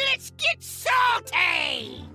Let's get salty!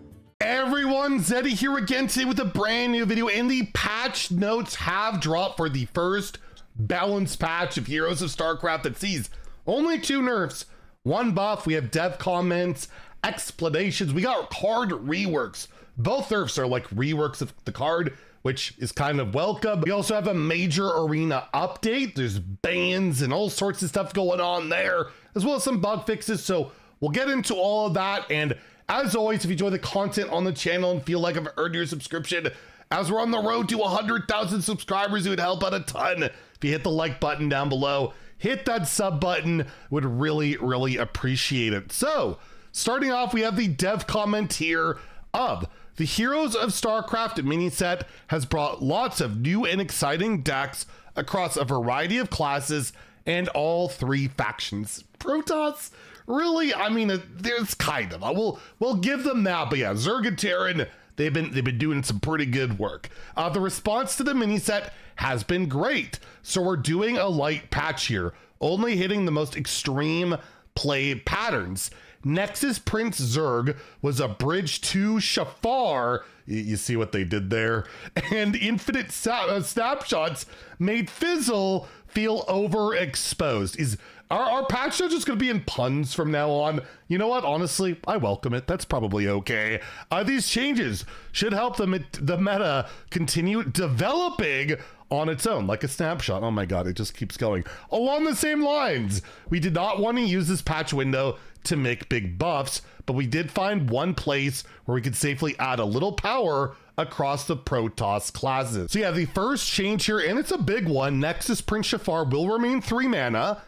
Everyone, Zeddy here again today with a brand new video, and the patch notes have dropped for the first balanced patch of Heroes of StarCraft that sees only 2 nerfs, 1 buff. We have dev comments, explanations, we got card reworks. Both nerfs are like reworks of the card, which is kind of welcome. We also have a major arena update. There's bans and all sorts of stuff going on there, as well as some bug fixes. So we'll get into all of that. And as always, if you enjoy the content on the channel and feel like I've earned your subscription, as we're on the road to 100,000 subscribers, it would help out a ton if you hit the like button down below. Hit that sub button, would really appreciate it. So starting off, we have the dev comment here of the Heroes of StarCraft mini set has brought lots of new and exciting decks across a variety of classes and all 3 factions. Protoss, really? I mean, there's kind of. We'll give them that, but yeah, Zerg and Terran, they've been doing some pretty good work. The response to the mini set has been great, so we're doing a light patch here, only hitting the most extreme play patterns. Nexus Prince Zerg was a bridge to Shaffar. You see what they did there? And infinite snapshots made Fizzle feel overexposed. Is our patch notes just going to be in puns from now on? You know what? Honestly, I welcome it. That's probably okay. These changes should help the meta continue developing on its own, like a snapshot. Oh my god, it just keeps going. Along the same lines, we did not want to use this patch window to make big buffs, but we did find one place where we could safely add a little power across the Protoss classes. So yeah, the first change here, and it's a big one, Nexus Prince Shaffar will remain 3 mana.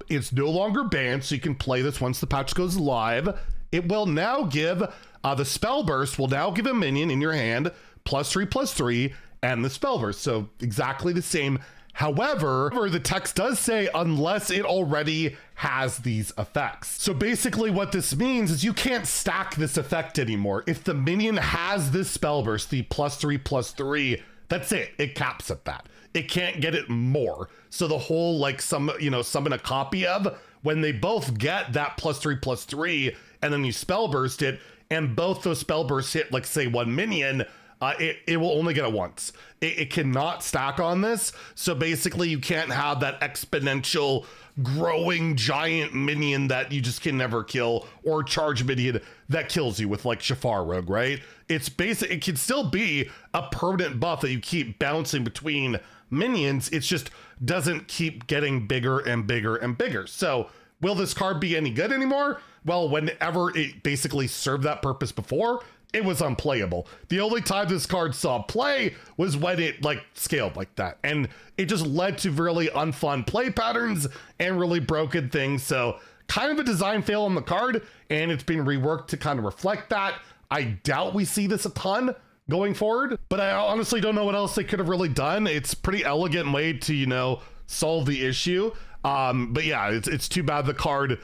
It's no longer banned, so you can play this once the patch goes live. It will now give, the spell burst will now give a minion in your hand, +3/+3, and the spell burst. So exactly the same. However, the text does say unless it already has these effects. So basically what this means is you can't stack this effect anymore. If the minion has this spell burst, the +3/+3, that's it. It caps at that. It can't get it more. So the whole like summon a copy of, when they both get that +3/+3 and then you spell burst it, and both those spell bursts hit like say 1 minion, it will only get it once. It cannot stack on this. So basically you can't have that exponential growing giant minion that you just can never kill, or charge minion that kills you with like Shaffar Rogue, right? It's basic. It can still be a permanent buff that you keep bouncing between minions. It just doesn't keep getting bigger and bigger and bigger. So will this card be any good anymore? Well, whenever it basically served that purpose before, it was unplayable. The only time this card saw play was when it like scaled like that. And it just led to really unfun play patterns and really broken things. So kind of a design fail on the card, and it's been reworked to kind of reflect that. I doubt we see this a ton going forward, but I honestly don't know what else they could have really done. It's pretty elegant way to, solve the issue. But yeah, it's too bad the card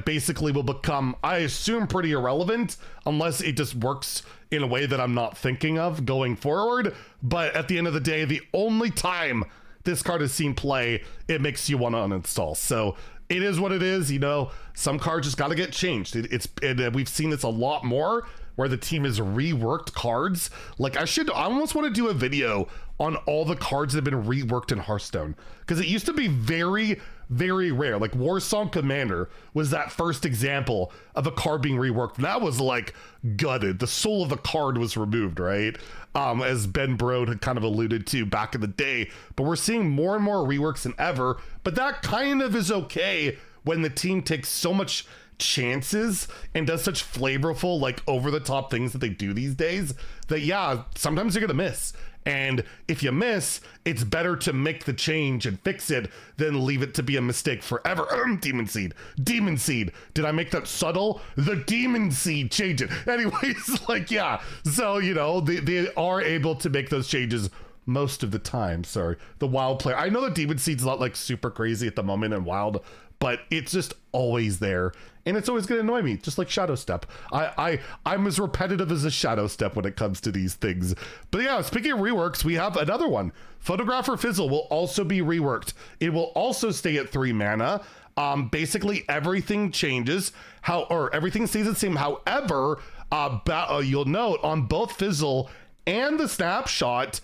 basically will become, I assume, pretty irrelevant unless it just works in a way that I'm not thinking of going forward. But at the end of the day, the only time this card is seen play, it makes you want to uninstall. So it is what it is. Some cards just got to get changed. We've seen this a lot more where the team has reworked cards. Like I almost want to do a video on all the cards that have been reworked in Hearthstone, because it used to be very rare. Like Warsong Commander was that first example of a card being reworked. That was like gutted. The soul of the card was removed, right? As Ben Brode had kind of alluded to back in the day. But we're seeing more and more reworks than ever. But that kind of is okay when the team takes so much chances and does such flavorful, like over the top things that they do these days, that yeah, sometimes you're gonna miss. And if you miss, it's better to make the change and fix it than leave it to be a mistake forever. Demon Seed. Did I make that subtle? The Demon Seed change it. Anyways, like, yeah. So, they are able to make those changes most of the time. Sorry. The Wild player. I know the Demon Seed's not like super crazy at the moment in Wild, but it's just always there. And it's always going to annoy me, just like Shadow Step. I'm as repetitive as a Shadow Step when it comes to these things. But yeah, speaking of reworks, we have another one. Photographer Fizzle will also be reworked. It will also stay at 3 mana. Basically everything changes, or everything stays the same. However, you'll note on both Fizzle and the snapshot,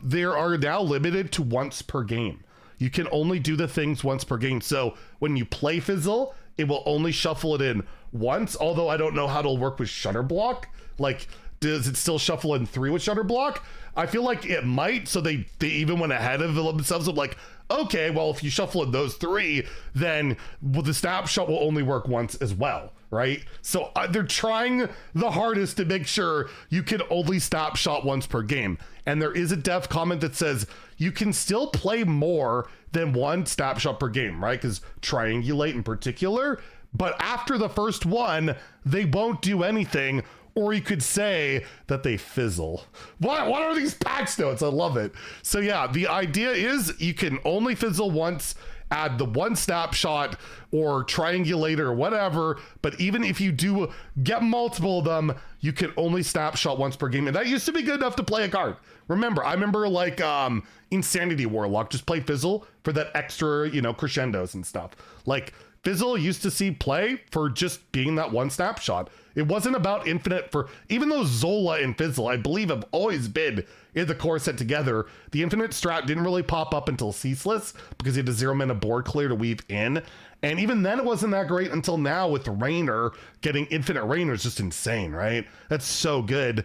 they are now limited to once per game. You can only do the things once per game. So when you play Fizzle, it will only shuffle it in once, although I don't know how it'll work with Shutter Block. Like, does it still shuffle in 3 with Shutter Block? I feel like it might, so they even went ahead of themselves of like, okay, well, if you shuffle in those 3, then the snapshot will only work once as well, right? So they're trying the hardest to make sure you can only snapshot once per game. And there is a dev comment that says you can still play more than one snapshot per game, right? Because triangulate in particular, but after the first one, they won't do anything. Or you could say that they fizzle. What are these patch notes? I love it. So yeah, the idea is you can only fizzle once, add the one snapshot or triangulator or whatever. But even if you do get multiple of them, you can only snapshot once per game. And that used to be good enough to play a card. I remember like Insanity Warlock just play Fizzle for that extra, crescendos and stuff. Like Fizzle used to see play for just being that one snapshot. It wasn't about infinite even though Zola and Fizzle, I believe, have always been in the core set together, the infinite strat didn't really pop up until Ceaseless because he had a 0-mana board clear to weave in. And even then it wasn't that great until now with Rainer. Getting infinite Rainer is just insane, right? That's so good.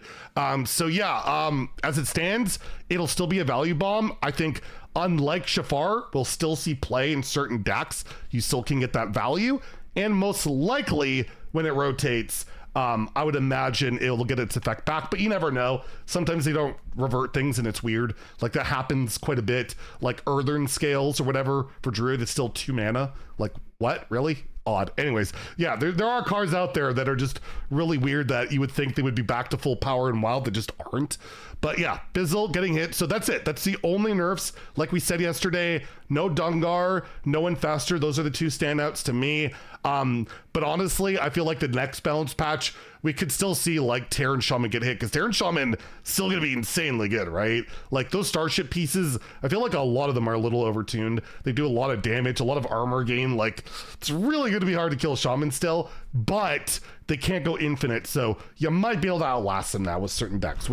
So yeah, as it stands, it'll still be a value bomb. I think unlike Shaffar, we'll still see play in certain decks. You still can get that value. And most likely when it rotates, I would imagine it'll get its effect back, but you never know. Sometimes they don't revert things and it's weird. Like that happens quite a bit. Like Earthern Scales or whatever for Druid, it's still 2 mana. Like what? Really? Odd. Anyways, yeah, there are cards out there that are just really weird that you would think they would be back to full power in Wild that just aren't. But yeah, Fizzle getting hit. So that's it. That's the only nerfs. Like we said yesterday, no Dungar, no Infestor. Those are the 2 standouts to me. But honestly, I feel like the next balance patch, we could still see like Terran Shaman get hit because Terran Shaman still going to be insanely good, right? Like those Starship pieces, I feel like a lot of them are a little overtuned. They do a lot of damage, a lot of armor gain. Like it's really going to be hard to kill Shaman still, but they can't go infinite. So you might be able to outlast them now with certain decks,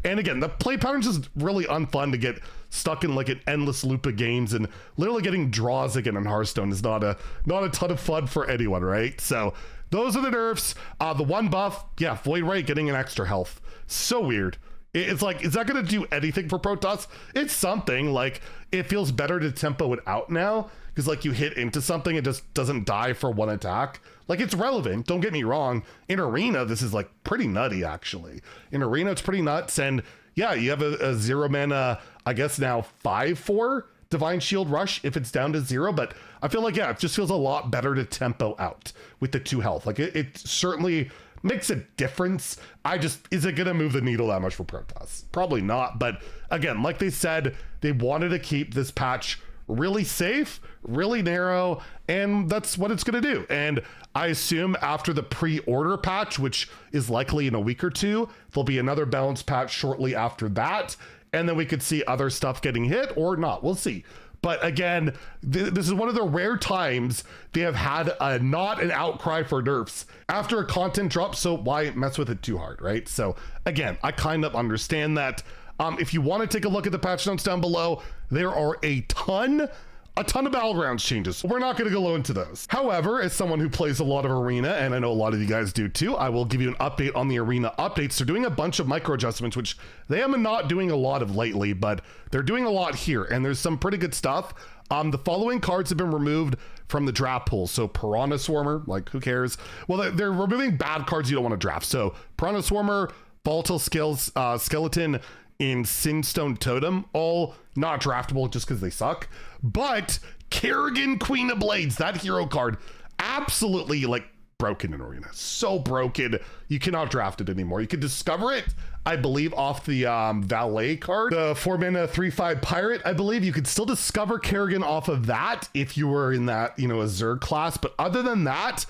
and again, the play patterns is really unfun to get stuck in like an endless loop of games, and literally getting draws again in Hearthstone is not a ton of fun for anyone, right? So those are the nerfs. The one buff, yeah, Void Ray getting an extra health. So weird. It's like, is that going to do anything for Protoss? It's something. Like, it feels better to tempo it out now, because like you hit into something, it just doesn't die for one attack. Like it's relevant, don't get me wrong. In Arena, this is like pretty nutty actually. In Arena, it's pretty nuts, and yeah, you have a 0 mana, I guess now 5/4 Divine Shield Rush if it's down to 0, but I feel like, yeah, it just feels a lot better to tempo out with the 2 health. Like it certainly makes a difference. Is it gonna move the needle that much for Protoss? Probably not, but again, like they said, they wanted to keep this patch really safe, really narrow, and that's what it's going to do. And I assume after the pre-order patch, which is likely in a week or 2, there'll be another balance patch shortly after that, and then we could see other stuff getting hit or not. We'll see. But again, this is one of the rare times they have had not an outcry for nerfs after a content drop, so why mess with it too hard, right? So again, I kind of understand that. If you want to take a look at the patch notes down below, there are a ton of Battlegrounds changes. We're not going to go into those. However, as someone who plays a lot of Arena, and I know a lot of you guys do too, I will give you an update on the Arena updates. They're doing a bunch of micro adjustments, which they have not doing a lot of lately, but they're doing a lot here, and there's some pretty good stuff. The following cards have been removed from the draft pool. So Piranha Swarmer, like who cares? Well, they're removing bad cards you don't want to draft. So Piranha Swarmer, Volatile Skeleton, in Sinstone Totem, all not draftable just because they suck. But Kerrigan, Queen of Blades, that hero card, absolutely like broken in Arena. So broken, you cannot draft it anymore. You can discover it, I believe, off the Valet card, the 4-mana 3/5 Pirate. I believe you could still discover Kerrigan off of that if you were in that, a Zerg class. But other than that,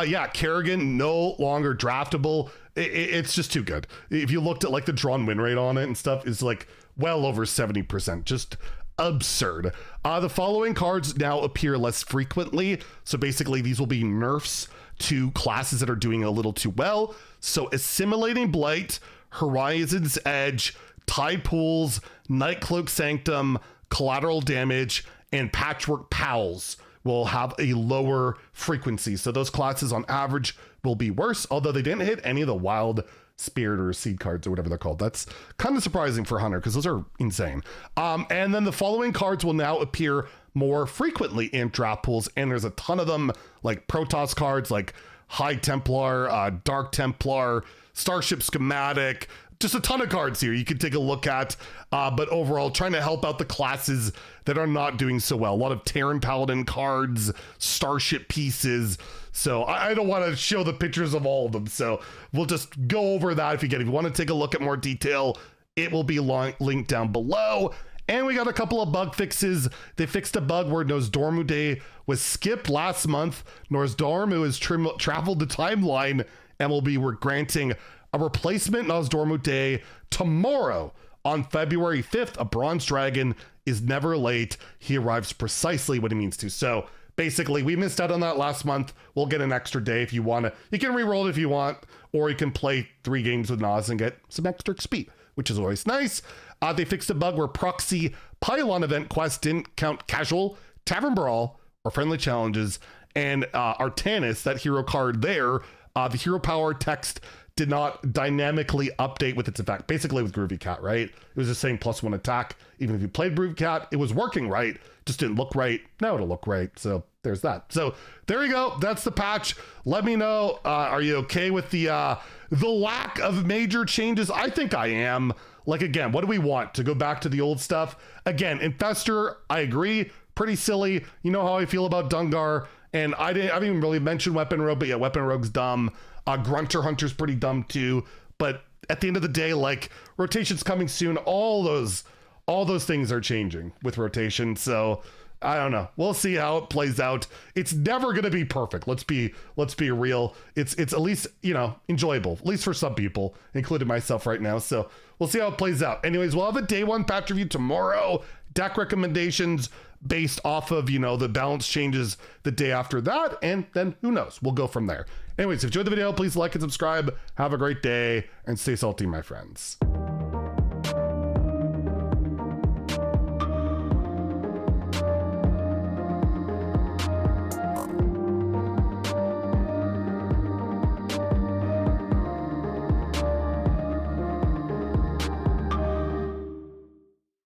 yeah, Kerrigan no longer draftable. It's just too good. If you looked at like the drawn win rate on it and stuff, is like well over 70%. Just absurd. The following cards now appear less frequently. So basically these will be nerfs to classes that are doing a little too well. So Assimilating Blight, Horizon's Edge, Tide Pools, Nightcloak Sanctum, Collateral Damage, and Patchwork Pals will have a lower frequency. So those classes on average will be worse, although they didn't hit any of the Wild Spirit or Seed cards or whatever they're called. That's kind of surprising for Hunter because those are insane. And then the following cards will now appear more frequently in draft pools, and there's a ton of them, like Protoss cards like High Templar, Dark Templar, Starship Schematic, just a ton of cards here you can take a look at, but overall trying to help out the classes that are not doing so well. A lot of Terran Paladin cards, Starship pieces. So I don't want to show the pictures of all of them, so we'll just go over that if you want to take a look at more detail, it will be linked down below. And we got a couple of bug fixes. They fixed a bug where Nosdormu Day was skipped last month. Nosdormu has traveled the timeline and will be granting a replacement Nosdormu Day tomorrow on February 5th. A Bronze Dragon is never late. He arrives precisely when he means to. So basically, we missed out on that last month. We'll get an extra day if you want to. You can re-roll it if you want, or you can play 3 games with Nos and get some extra XP, which is always nice. They fixed a bug where Proxy Pylon event quests didn't count casual, Tavern Brawl, or friendly challenges. And Artanis, that hero card there, the hero power text did not dynamically update with its effect. Basically with Groovy Cat, right? It was just saying +1 attack. Even if you played Groovy Cat, it was working right. Just didn't look right. Now it'll look right. So there's that. So there you go. That's the patch. Let me know. Are you okay with the lack of major changes? I think I am. Like, again, what do we want? To go back to the old stuff? Again, Infestor, I agree. Pretty silly. You know how I feel about Dungar. And I haven't even really mentioned Weapon Rogue, but yeah, Weapon Rogue's dumb. Grunter Hunter's pretty dumb too. But at the end of the day, like, rotation's coming soon. All those things are changing with rotation. So I don't know. We'll see how it plays out. It's never going to be perfect. Let's be real. It's at least, enjoyable, at least for some people, including myself right now. So we'll see how it plays out. Anyways, we'll have a day 1 patch review tomorrow. Deck recommendations based off of, the balance changes the day after that. And then who knows? We'll go from there. Anyways, if you enjoyed the video, please like and subscribe. Have a great day and stay salty, my friends.